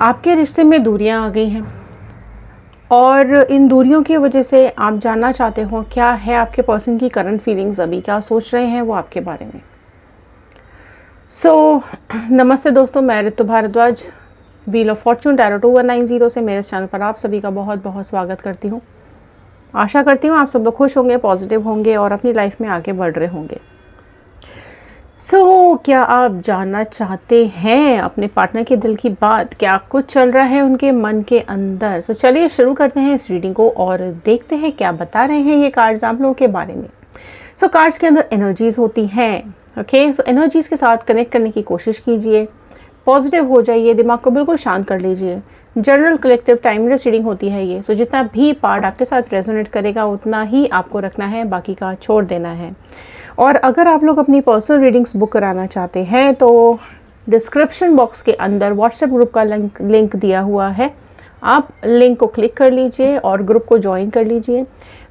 आपके रिश्ते में दूरियां आ गई हैं और इन दूरियों की वजह से आप जानना चाहते हो क्या है आपके पर्सन की करंट फीलिंग्स, अभी क्या सोच रहे हैं वो आपके बारे में। नमस्ते दोस्तों, मैं Ritu Bhardwaj wheel of fortune tarot 2190 से मेरे चैनल पर आप सभी का बहुत बहुत स्वागत करती हूँ। आशा करती हूँ आप सब लोग खुश होंगे, पॉजिटिव होंगे और अपनी लाइफ में आगे बढ़ रहे होंगे। क्या आप जानना चाहते हैं अपने पार्टनर के दिल की बात, क्या कुछ चल रहा है उनके मन के अंदर? चलिए शुरू करते हैं इस रीडिंग को और देखते हैं क्या बता रहे हैं ये कार्ड्स आप लोगों के बारे में। कार्ड्स के अंदर एनर्जीज होती हैं। ओके, एनर्जीज के साथ कनेक्ट करने की कोशिश कीजिए, पॉजिटिव हो जाइए, दिमाग को बिल्कुल शांत कर लीजिए। जनरल कलेक्टिव टाइमलेस रीडिंग होती है ये। जितना भी पार्ट आपके साथ रेजोनेट करेगा उतना ही आपको रखना है, बाकी का छोड़ देना है। और अगर आप लोग अपनी पर्सनल रीडिंग्स बुक कराना चाहते हैं तो डिस्क्रिप्शन बॉक्स के अंदर व्हाट्सएप ग्रुप का लिंक दिया हुआ है, आप लिंक को क्लिक कर लीजिए और ग्रुप को ज्वाइन कर लीजिए।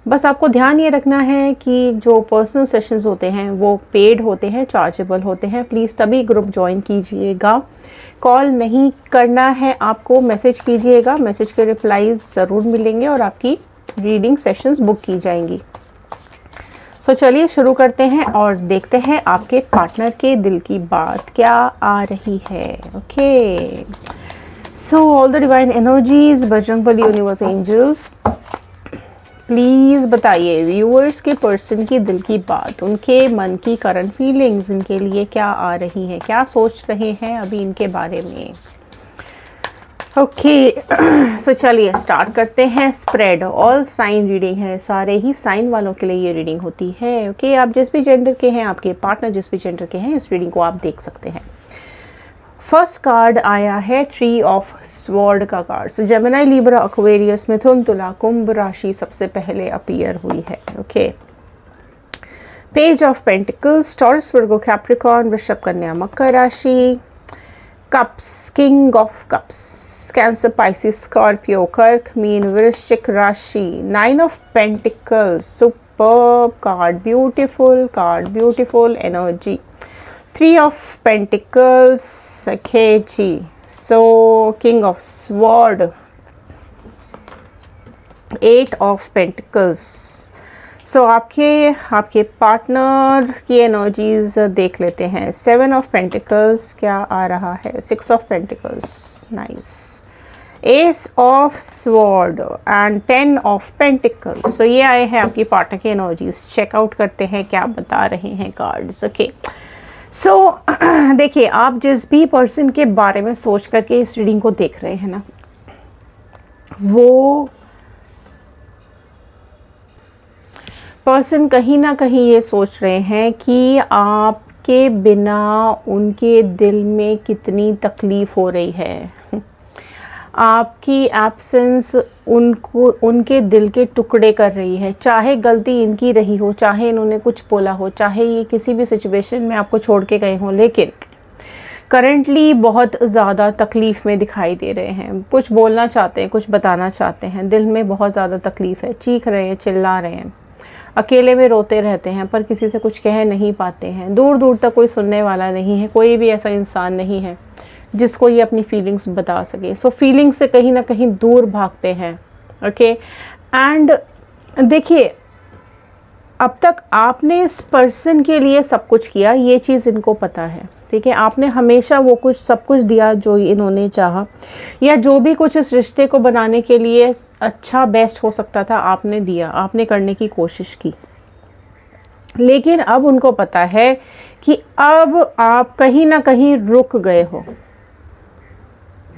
बस आपको ध्यान ये रखना है कि जो पर्सनल सेशंस होते हैं वो पेड होते हैं, चार्जेबल होते हैं। प्लीज़ तभी ग्रुप ज्वाइन कीजिएगा। कॉल नहीं करना है आपको, मैसेज कीजिएगा, मैसेज के रिप्लाईज ज़रूर मिलेंगे और आपकी रीडिंग सेशंस बुक की जाएंगी। चलिए शुरू करते हैं और देखते हैं आपके पार्टनर के दिल की बात क्या आ रही है। Okay, all the divine energies, Bajrangbali, universe, angels, please बताइए व्यूअर्स के पर्सन की दिल की बात, उनके मन की करंट फीलिंग्स इनके लिए क्या आ रही हैं, क्या सोच रहे हैं अभी इनके बारे में। ओके, चलिए स्टार्ट करते हैं। स्प्रेड ऑल साइन रीडिंग है, सारे ही साइन वालों के लिए ये रीडिंग होती है। ओके, आप जिस भी जेंडर के हैं, आपके पार्टनर जिस भी जेंडर के हैं, इस रीडिंग को आप देख सकते हैं। फर्स्ट कार्ड आया है 3 ऑफ स्वॉर्ड का कार्ड। जेमिनी, लिब्रा, एक्वेरियस, मिथुन, तुला, कुंभ राशि सबसे पहले अपीयर हुई है। Okay, page of pentacles, Taurus, Virgo, Capricorn, वृषभ, कन्या, मकर राशि, cups, king of cups, Cancer, Pisces, Scorpio, कर्क, मीन, वृश्चिक राशि, 9 of pentacles, superb card, beautiful energy, 3 of pentacles, okay जी। King of sword, 8 of pentacles. आपके पार्टनर की एनर्जीज देख लेते हैं। 7 ऑफ पेंटिकल्स क्या आ रहा है, 6 of pentacles, nice, S of sword and 10 of pentacles. ये आए हैं आपकी पार्टनर की एनर्जीज। चेकआउट करते हैं क्या बता रहे हैं कार्ड्स। ओके, देखिए आप जिस भी पर्सन के बारे में सोच करके इस रीडिंग को देख रहे हैं ना, वो पर्सन कहीं ना कहीं ये सोच रहे हैं कि आपके बिना उनके दिल में कितनी तकलीफ़ हो रही है। आपकी एब्सेंस उनको उनके दिल के टुकड़े कर रही है। चाहे गलती इनकी रही हो, चाहे इन्होंने कुछ बोला हो, चाहे ये किसी भी सिचुएशन में आपको छोड़ के गए हों, लेकिन करेंटली बहुत ज़्यादा तकलीफ़ में दिखाई दे रहे हैं। कुछ बोलना चाहते हैं, कुछ बताना चाहते हैं, दिल में बहुत ज़्यादा तकलीफ़ है, चीख रहे हैं, चिल्ला रहे हैं, अकेले में रोते रहते हैं पर किसी से कुछ कह नहीं पाते हैं। दूर दूर तक कोई सुनने वाला नहीं है, कोई भी ऐसा इंसान नहीं है जिसको ये अपनी फीलिंग्स बता सके। फीलिंग्स से कहीं ना कहीं दूर भागते हैं। ओके, एंड देखिए अब तक आपने इस पर्सन के लिए सब कुछ किया, ये चीज़ इनको पता है। ठीक है, आपने हमेशा वो कुछ सब कुछ दिया जो इन्होंने चाहा, या जो भी कुछ इस रिश्ते को बनाने के लिए अच्छा बेस्ट हो सकता था आपने दिया, आपने करने की कोशिश की। लेकिन अब उनको पता है कि अब आप कहीं ना कहीं रुक गए हो।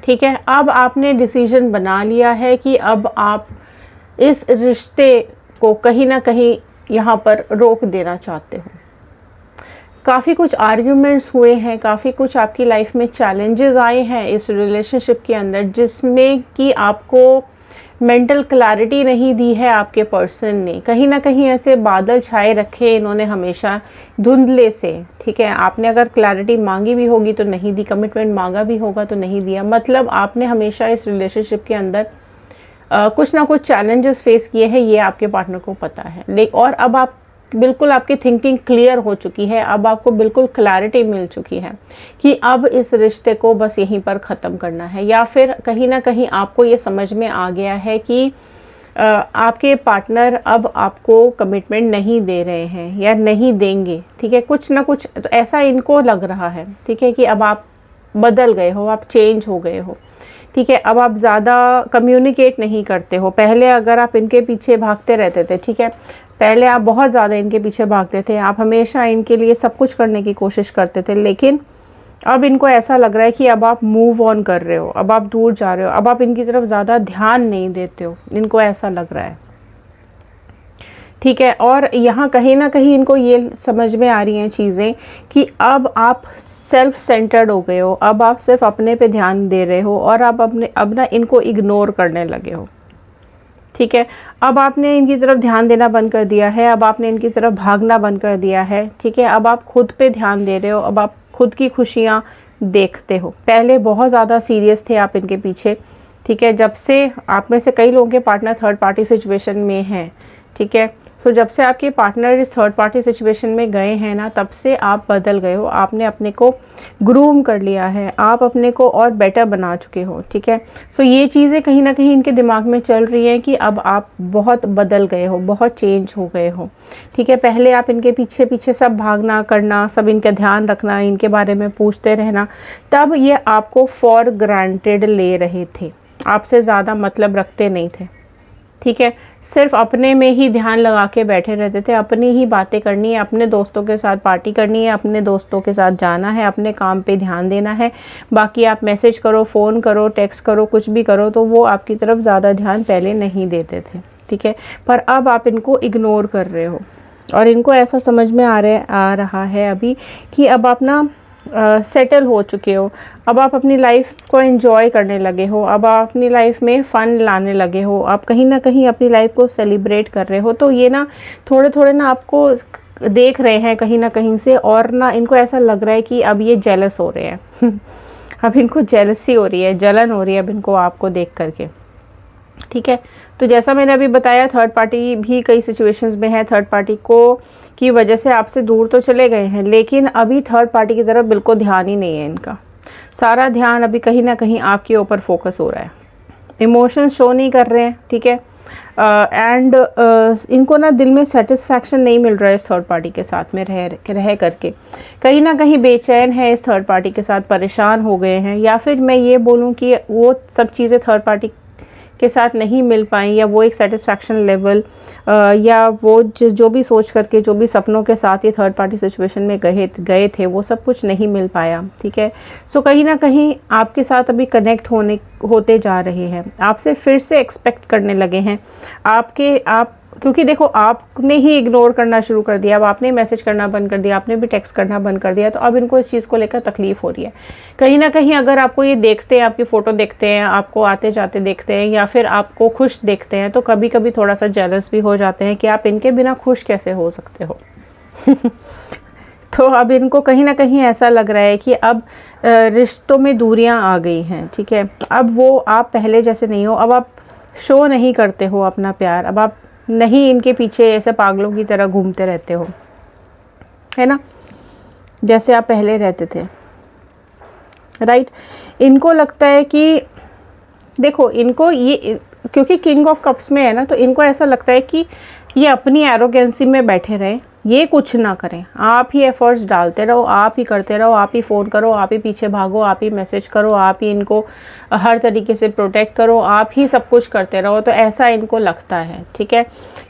ठीक है, अब आपने डिसीजन बना लिया है कि अब आप इस रिश्ते को कहीं ना कहीं यहाँ पर रोक देना चाहते हो। काफ़ी कुछ आर्ग्यूमेंट्स हुए हैं, काफ़ी कुछ आपकी लाइफ में चैलेंजेस आए हैं इस रिलेशनशिप के अंदर, जिसमें कि आपको मेंटल क्लैरिटी नहीं दी है आपके पर्सन ने। कहीं ना कहीं ऐसे बादल छाए रखे इन्होंने हमेशा धुंधले से। ठीक है, आपने अगर क्लैरिटी मांगी भी होगी तो नहीं दी, कमिटमेंट मांगा भी होगा तो नहीं दिया। मतलब आपने हमेशा इस रिलेशनशिप के अंदर कुछ ना कुछ चैलेंजेस फेस किए हैं, ये आपके पार्टनर को पता है। और अब आप बिल्कुल आपकी थिंकिंग क्लियर हो चुकी है, अब आपको बिल्कुल क्लैरिटी मिल चुकी है कि अब इस रिश्ते को बस यहीं पर ख़त्म करना है, या फिर कहीं ना कहीं आपको ये समझ में आ गया है कि आपके पार्टनर अब आपको कमिटमेंट नहीं दे रहे हैं या नहीं देंगे, ठीक है। कुछ ना कुछ तो ऐसा इनको लग रहा है, ठीक है, कि अब आप बदल गए हो, आप चेंज हो गए हो, ठीक है। अब आप ज़्यादा कम्युनिकेट नहीं करते हो। पहले अगर आप इनके पीछे भागते रहते थे, ठीक है, पहले आप बहुत ज़्यादा इनके पीछे भागते थे, आप हमेशा इनके लिए सब कुछ करने की कोशिश करते थे, लेकिन अब इनको ऐसा लग रहा है कि अब आप मूव ऑन कर रहे हो, अब आप दूर जा रहे हो, अब आप इनकी तरफ ज़्यादा ध्यान नहीं देते हो, इनको ऐसा लग रहा है, ठीक है। और यहाँ कहीं ना कहीं इनको ये समझ में आ रही हैं चीज़ें कि अब आप सेल्फ सेंटर्ड हो गए हो, अब आप सिर्फ अपने पे ध्यान दे रहे हो और अब ना इनको इग्नोर करने लगे हो, ठीक है। अब आपने इनकी तरफ ध्यान देना बंद कर दिया है, अब आपने इनकी तरफ भागना बंद कर दिया है, ठीक है। अब आप खुद पे ध्यान दे रहे हो, अब आप खुद की खुशियाँ देखते हो। पहले बहुत ज़्यादा सीरियस थे आप इनके पीछे, ठीक है। जब से आप में से कई लोगों के पार्टनर थर्ड पार्टी सिचुएशन में हैं, ठीक है, तो जब से आपके पार्टनर इस थर्ड पार्टी सिचुएशन में गए हैं ना, तब से आप बदल गए हो, आपने अपने को ग्रूम कर लिया है, आप अपने को और बेटर बना चुके हो, ठीक है। सो ये चीज़ें कहीं ना कहीं इनके दिमाग में चल रही हैं कि अब आप बहुत बदल गए हो, बहुत चेंज हो गए हो, ठीक है। पहले आप इनके पीछे पीछे सब भागना करना, सब इनका ध्यान रखना, इनके बारे में पूछते रहना, तब ये आपको फॉर ग्रांटेड ले रहे थे, आपसे ज़्यादा मतलब रखते नहीं थे, ठीक है। सिर्फ अपने में ही ध्यान लगा के बैठे रहते थे, अपनी ही बातें करनी है, अपने दोस्तों के साथ पार्टी करनी है, अपने दोस्तों के साथ जाना है, अपने काम पे ध्यान देना है। बाकी आप मैसेज करो, फ़ोन करो, टेक्स्ट करो, कुछ भी करो, तो वो आपकी तरफ ज़्यादा ध्यान पहले नहीं देते थे, ठीक है। पर अब आप इनको इग्नोर कर रहे हो और इनको ऐसा समझ में आ रहा है अभी कि अब आप ना सेटल हो चुके हो, अब आप अपनी लाइफ को एंजॉय करने लगे हो, अब आप अपनी लाइफ में फ़न लाने लगे हो, आप कहीं ना कहीं अपनी लाइफ को सेलिब्रेट कर रहे हो। तो ये ना थोड़े थोड़े ना आपको देख रहे हैं कहीं ना कहीं से, और ना इनको ऐसा लग रहा है कि अब ये जेलस हो रहे हैं अब इनको जेलसी हो रही है, जलन हो रही है अब इनको आपको देख करके, ठीक है। तो जैसा मैंने अभी बताया, थर्ड पार्टी भी कई सिचुएशंस में है, थर्ड पार्टी को की वजह से आपसे दूर तो चले गए हैं, लेकिन अभी थर्ड पार्टी की तरफ बिल्कुल ध्यान ही नहीं है इनका। सारा ध्यान अभी कहीं ना कहीं आपके ऊपर फोकस हो रहा है, इमोशंस शो नहीं कर रहे हैं, ठीक है। एंड इनको ना दिल में सेटिस्फैक्शन नहीं मिल रहा है इस थर्ड पार्टी के साथ में रह करके, कहीं ना कहीं बेचैन है इस थर्ड पार्टी के साथ, परेशान हो गए हैं, या फिर मैं ये बोलूँ कि वो सब चीज़ें थर्ड पार्टी के साथ नहीं मिल पाई, या वो एक सेटिस्फैक्शन लेवल या वो जो भी सोच करके, जो भी सपनों के साथ ये थर्ड पार्टी सिचुएशन में गए थे, वो सब कुछ नहीं मिल पाया, ठीक है। सो कहीं ना कहीं आपके साथ अभी कनेक्ट होते जा रहे हैं, आपसे फिर से एक्सपेक्ट करने लगे हैं क्योंकि देखो आपने ही इग्नोर करना शुरू कर दिया, अब आपने मैसेज करना बंद कर दिया, आपने भी टेक्स्ट करना बंद कर दिया, तो अब इनको इस चीज़ को लेकर तकलीफ़ हो रही है। कहीं ना कहीं अगर आपको ये देखते हैं, आपकी फ़ोटो देखते हैं, आपको आते जाते देखते हैं, या फिर आपको खुश देखते हैं, तो कभी कभी थोड़ा सा जेलस भी हो जाते हैं कि आप इनके बिना खुश कैसे हो सकते हो तो अब इनको कहीं ना कहीं ऐसा लग रहा है कि अब रिश्तों में दूरियां आ गई हैं, ठीक है। अब वो आप पहले जैसे नहीं हो, अब आप शो नहीं करते हो अपना प्यार, अब आप नहीं इनके पीछे ऐसे पागलों की तरह घूमते रहते हो, है ना, जैसे आप पहले रहते थे, राइट। इनको लगता है कि देखो, इनको ये क्योंकि किंग ऑफ कप्स में है ना, तो इनको ऐसा लगता है कि ये अपनी एरोगेंसी में बैठे रहें, ये कुछ ना करें, आप ही एफर्ट्स डालते रहो, आप ही करते रहो, आप ही फ़ोन करो, आप ही पीछे भागो, आप ही मैसेज करो, आप ही इनको हर तरीके से प्रोटेक्ट करो, आप ही सब कुछ करते रहो। तो ऐसा इनको लगता है, ठीक है,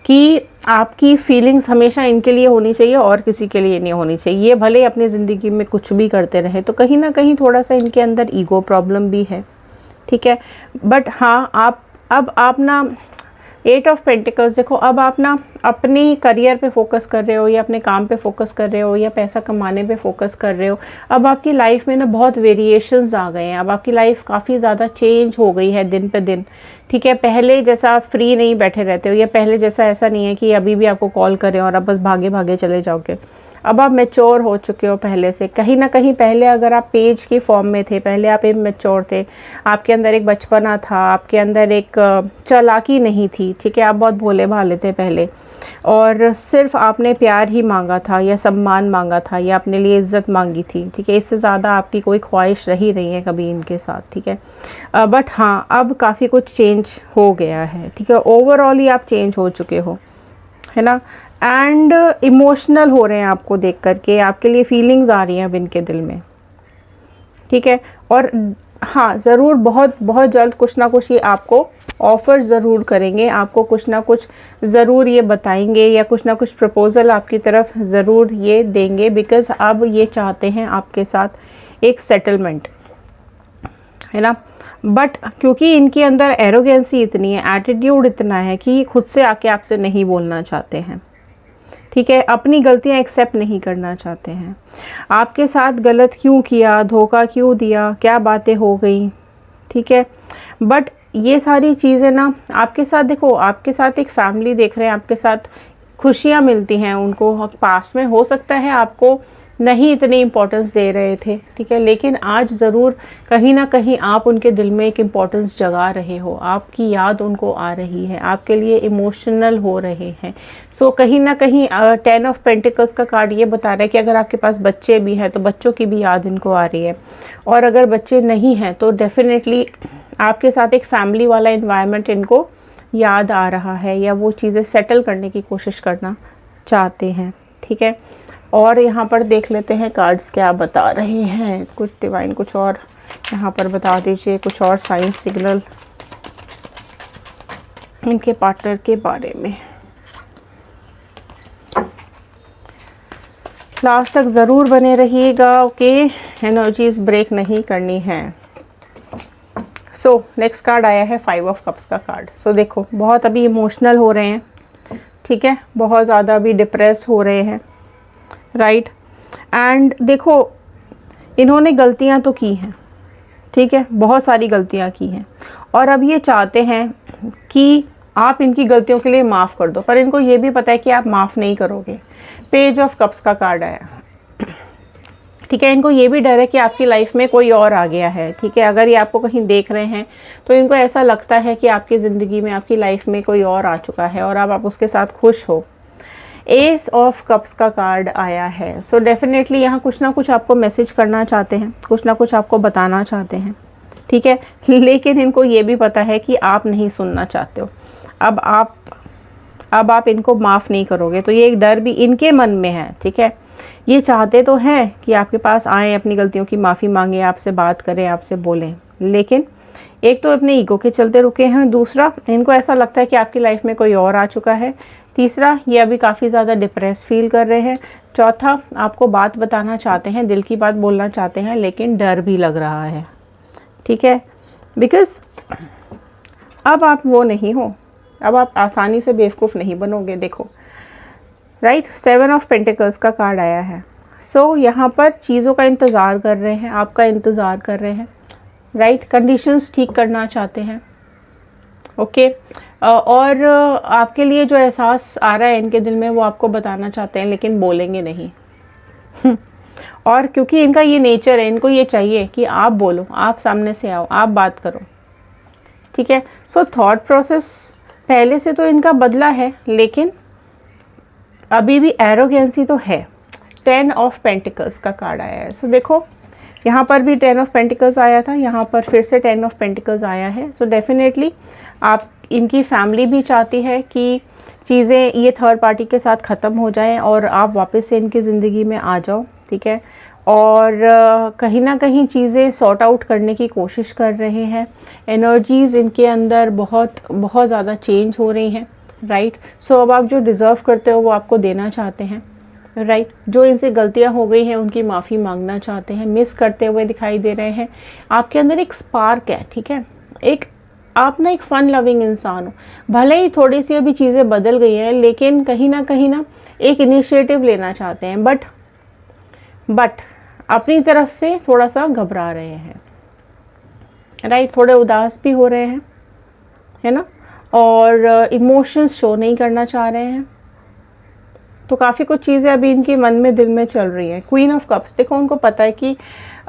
कि आपकी फीलिंग्स हमेशा इनके लिए होनी चाहिए और किसी के लिए नहीं होनी चाहिए, ये भले अपनी ज़िंदगी में कुछ भी करते रहें। तो कहीं ना कहीं थोड़ा सा इनके अंदर ईगो प्रॉब्लम भी है, ठीक है। बट हाँ, आप ना 8 ऑफ पेंटिकल्स देखो, अब आप ना अपनी करियर पे फोकस कर रहे हो, या अपने काम पे फोकस कर रहे हो, या पैसा कमाने पे फोकस कर रहे हो। अब आपकी लाइफ में ना बहुत वेरिएशंस आ गए हैं, अब आपकी लाइफ काफ़ी ज़्यादा चेंज हो गई है दिन पे दिन, ठीक है। पहले जैसा आप फ्री नहीं बैठे रहते हो, या पहले जैसा ऐसा नहीं है कि अभी भी आपको कॉल करें और आप बस भागे भागे चले जाओगे। अब आप मैच्योर हो चुके हो पहले से, कहीं ना कहीं पहले अगर आप पेज की फॉर्म में थे, पहले आप इमैच्योर थे, आपके अंदर एक बचपना था, आपके अंदर एक चालाकी नहीं थी, थी, ठीक है, आप बहुत भोले भाले थे पहले, और सिर्फ आपने प्यार ही मांगा था या सम्मान मांगा था या अपने लिए इज़्ज़त मांगी थी, ठीक है, इससे ज़्यादा आपकी कोई ख्वाहिश रही नहीं है कभी इनके साथ, ठीक है। बट हाँ, अब काफ़ी कुछ चेंज हो गया है, ठीक है, ओवरऑल ही आप चेंज हो चुके हो, है ना। एंड इमोशनल हो रहे हैं आपको देख करके, आपके लिए फीलिंग्स आ रही हैं अब इनके दिल में, ठीक है। और हाँ, ज़रूर बहुत बहुत जल्द कुछ ना कुछ ये आपको ऑफ़र ज़रूर करेंगे, आपको कुछ ना कुछ ज़रूर ये बताएंगे या कुछ ना कुछ प्रपोज़ल आपकी तरफ ज़रूर ये देंगे, बिकॉज़ अब ये चाहते हैं आपके साथ एक सेटलमेंट, है ना। बट क्योंकि इनके अंदर एरोगेंसी इतनी है, एटीट्यूड इतना है कि खुद से आके आपसे नहीं बोलना चाहते हैं, ठीक है, अपनी गलतियां एक्सेप्ट नहीं करना चाहते हैं, आपके साथ गलत क्यों किया, धोखा क्यों दिया, क्या बातें हो गई, ठीक है। बट ये सारी चीज़ें ना आपके साथ, देखो आपके साथ एक फैमिली देख रहे हैं, आपके साथ खुशियाँ मिलती हैं उनको, पास्ट में हो सकता है आपको नहीं इतनी इम्पोर्टेंस दे रहे थे, ठीक है, लेकिन आज ज़रूर कहीं ना कहीं आप उनके दिल में एक इम्पोर्टेंस जगा रहे हो, आपकी याद उनको आ रही है, आपके लिए इमोशनल हो रहे हैं। सो कहीं ना कहीं 10 ऑफ पेंटिकल्स का कार्ड ये बता रहा है कि अगर आपके पास बच्चे भी हैं तो बच्चों की भी याद इनको आ रही है, और अगर बच्चे नहीं हैं तो डेफिनेटली आपके साथ एक फैमिली वाला इन्वायरमेंट इनको याद आ रहा है, या वो चीज़ें सेटल करने की कोशिश करना चाहते हैं, ठीक है। और यहाँ पर देख लेते हैं कार्ड्स क्या बता रहे हैं, कुछ डिवाइन कुछ और यहाँ पर बता दीजिए, कुछ और साइंस सिग्नल इनके पार्टनर के बारे में। लास्ट तक ज़रूर बने रहिएगा, ओके, एनर्जीज ब्रेक नहीं करनी है। सो नेक्स्ट कार्ड आया है 5 ऑफ कप्स का कार्ड। सो देखो, बहुत अभी इमोशनल हो रहे हैं, ठीक है, बहुत ज़्यादा अभी डिप्रेस्ड हो रहे हैं, राइट। एंड देखो, इन्होंने गलतियां तो की हैं, ठीक है, बहुत सारी गलतियां की हैं, और अब ये चाहते हैं कि आप इनकी गलतियों के लिए माफ़ कर दो, पर इनको ये भी पता है कि आप माफ़ नहीं करोगे। पेज ऑफ कप्स का कार्ड आया, ठीक है, इनको ये भी डर है कि आपकी लाइफ में कोई और आ गया है, ठीक है, अगर ये आपको कहीं देख रहे हैं तो इनको ऐसा लगता है कि आपकी ज़िंदगी में, आपकी लाइफ में कोई और आ चुका है और अब आप उसके साथ खुश हो। एस ऑफ कप्स का कार्ड आया है। सो डेफिनेटली यहाँ कुछ ना कुछ आपको मैसेज करना चाहते हैं, कुछ ना कुछ आपको बताना चाहते हैं, ठीक है, लेकिन इनको ये भी पता है कि आप नहीं सुनना चाहते हो। अब आप इनको माफ़ नहीं करोगे, तो ये एक डर भी इनके मन में है, ठीक है। ये चाहते तो हैं कि आपके पास आएँ, अपनी गलतियों की माफ़ी मांगे, आपसे बात करें, आपसे बोलें, लेकिन एक तो अपने ईगो के चलते रुके हैं, दूसरा इनको ऐसा लगता है कि आपकी लाइफ में कोई और आ चुका है, तीसरा ये अभी काफ़ी ज़्यादा डिप्रेस फील कर रहे हैं, चौथा आपको बात बताना चाहते हैं, दिल की बात बोलना चाहते हैं, लेकिन डर भी लग रहा है, ठीक है, बिकॉज़ अब आप वो नहीं हो, अब आप आसानी से बेवकूफ़ नहीं बनोगे। देखो, राइट, 7 ऑफ पेंटिकल्स का कार्ड आया है। सो यहाँ पर चीज़ों का इंतज़ार कर रहे हैं, आपका इंतज़ार कर रहे हैं, राइट, कंडीशंस ठीक करना चाहते हैं, ओके। और आपके लिए जो एहसास आ रहा है इनके दिल में, वो आपको बताना चाहते हैं, लेकिन बोलेंगे नहीं। और क्योंकि इनका ये नेचर है, इनको ये चाहिए कि आप बोलो, आप सामने से आओ, आप बात करो, ठीक है। सो थॉट प्रोसेस पहले से तो इनका बदला है, लेकिन अभी भी एरोगेंसी तो है। 10 ऑफ पेंटिकल्स का कार्ड आया है। सो देखो, यहाँ पर भी 10 ऑफ पेंटिकल्स आया था, यहाँ पर फिर से 10 ऑफ पेंटिकल्स आया है। सो डेफिनेटली आप, इनकी फैमिली भी चाहती है कि चीज़ें ये थर्ड पार्टी के साथ ख़त्म हो जाएं और आप वापस से इनकी ज़िंदगी में आ जाओ, ठीक है। और कहीं ना कहीं चीज़ें सॉर्ट आउट करने की कोशिश कर रहे हैं। एनर्जीज़ इनके अंदर बहुत बहुत ज़्यादा चेंज हो रही हैं, राइट। सो अब आप जो डिज़र्व करते हो वो आपको देना चाहते हैं, राइट। जो इनसे गलतियां हो गई हैं उनकी माफ़ी मांगना चाहते हैं, मिस करते हुए दिखाई दे रहे हैं। आपके अंदर एक स्पार्क है, ठीक है, एक आप ना एक फ़न लविंग इंसान हो। भले ही थोड़ी सी अभी चीज़ें बदल गई हैं, लेकिन कहीं ना एक इनिशिएटिव लेना चाहते हैं, बट अपनी तरफ से थोड़ा सा घबरा रहे हैं, राइट। थोड़े उदास भी हो रहे हैं, है ना, और इमोशंस शो नहीं करना चाह रहे हैं, तो काफ़ी कुछ चीज़ें अभी इनके मन में दिल में चल रही हैं। क्वीन ऑफ कप्स, देखो उनको पता है कि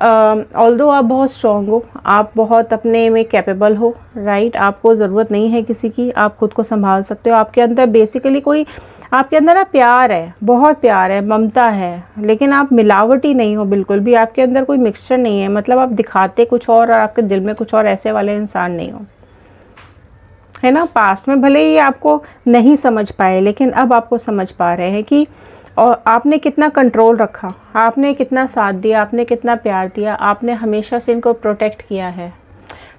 ऑल्दो आप बहुत स्ट्रॉन्ग हो, आप बहुत अपने में कैपेबल हो, राइट, आपको ज़रूरत नहीं है किसी की, आप खुद को संभाल सकते हो। आपके अंदर बेसिकली कोई, आपके अंदर ना प्यार है, बहुत प्यार है, ममता है, लेकिन आप मिलावटी नहीं हो बिल्कुल भी। आपके अंदर कोई मिक्सचर नहीं है, मतलब आप दिखाते कुछ और आपके दिल में कुछ और, ऐसे वाले इंसान नहीं हो, है ना। पास्ट में भले ही आपको नहीं समझ पाए, लेकिन अब आपको समझ पा रहे हैं कि और आपने कितना कंट्रोल रखा, आपने कितना साथ दिया, आपने कितना प्यार दिया, आपने हमेशा से इनको प्रोटेक्ट किया है।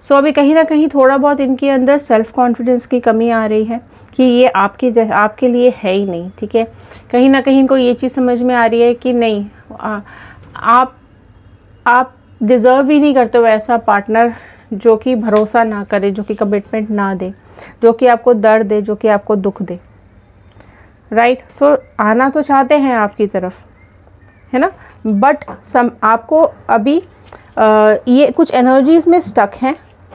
सो अभी कहीं ना कहीं थोड़ा बहुत इनके अंदर सेल्फ़ कॉन्फिडेंस की कमी आ रही है कि ये आपके लिए है ही नहीं, ठीक है। कहीं ना कहीं इनको ये चीज़ समझ में आ रही है कि नहीं, आप डिज़र्व ही नहीं करते हो ऐसा पार्टनर जो कि भरोसा ना करे, जो कि कमिटमेंट ना दे, जो कि आपको दर्द दे, जो कि आपको दुख दे, राइट। सो आना तो चाहते हैं आपकी तरफ, है ना, बट आपको अभी ये कुछ एनर्जीज़ में स्टक हैं,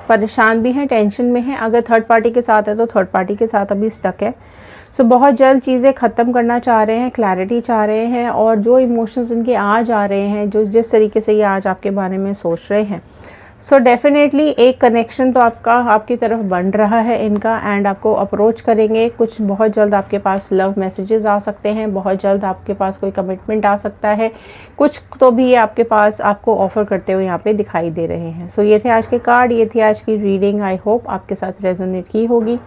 परेशान भी हैं, टेंशन में हैं। अगर थर्ड पार्टी के साथ है तो थर्ड पार्टी के साथ अभी स्टक है। सो बहुत जल्द चीज़ें ख़त्म करना चाह रहे हैं, क्लैरिटी चाह रहे हैं, और जो इमोशंस इनके आज आ रहे हैं, जो जिस तरीके से ये आज आपके बारे में सोच रहे हैं, सो डेफिनेटली एक कनेक्शन तो आपकी तरफ बन रहा है इनका, एंड आपको अप्रोच करेंगे। कुछ बहुत जल्द आपके पास लव मैसेजेस आ सकते हैं, बहुत जल्द आपके पास कोई कमिटमेंट आ सकता है, कुछ तो भी ये आपके पास आपको ऑफ़र करते हुए यहाँ पे दिखाई दे रहे हैं। सो ये थे आज के कार्ड, ये थी आज की रीडिंग। आई होप आपके साथ रेजोनेट की होगी।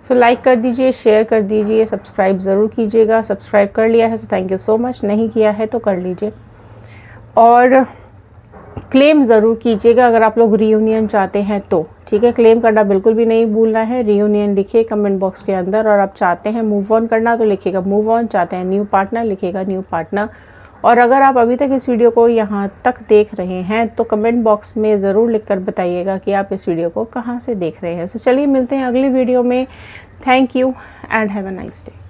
सो लाइक कर दीजिए, शेयर कर दीजिए, सब्सक्राइब ज़रूर कीजिएगा। सब्सक्राइब कर लिया है तो थैंक यू सो मच, नहीं किया है तो कर लीजिए, और क्लेम ज़रूर कीजिएगा अगर आप लोग रीयूनियन चाहते हैं तो, ठीक है। क्लेम करना बिल्कुल भी नहीं भूलना है। रीयूनियन लिखिए कमेंट बॉक्स के अंदर, और आप चाहते हैं मूव ऑन करना तो लिखिएगा मूव ऑन, चाहते हैं न्यू पार्टनर लिखिएगा न्यू पार्टनर। और अगर आप अभी तक इस वीडियो को यहाँ तक देख रहे हैं तो कमेंट बॉक्स में ज़रूर लिखकर बताइएगा कि आप इस वीडियो को कहाँ से देख रहे हैं। सो चलिए मिलते हैं अगली वीडियो में। Thank you and have a nice day.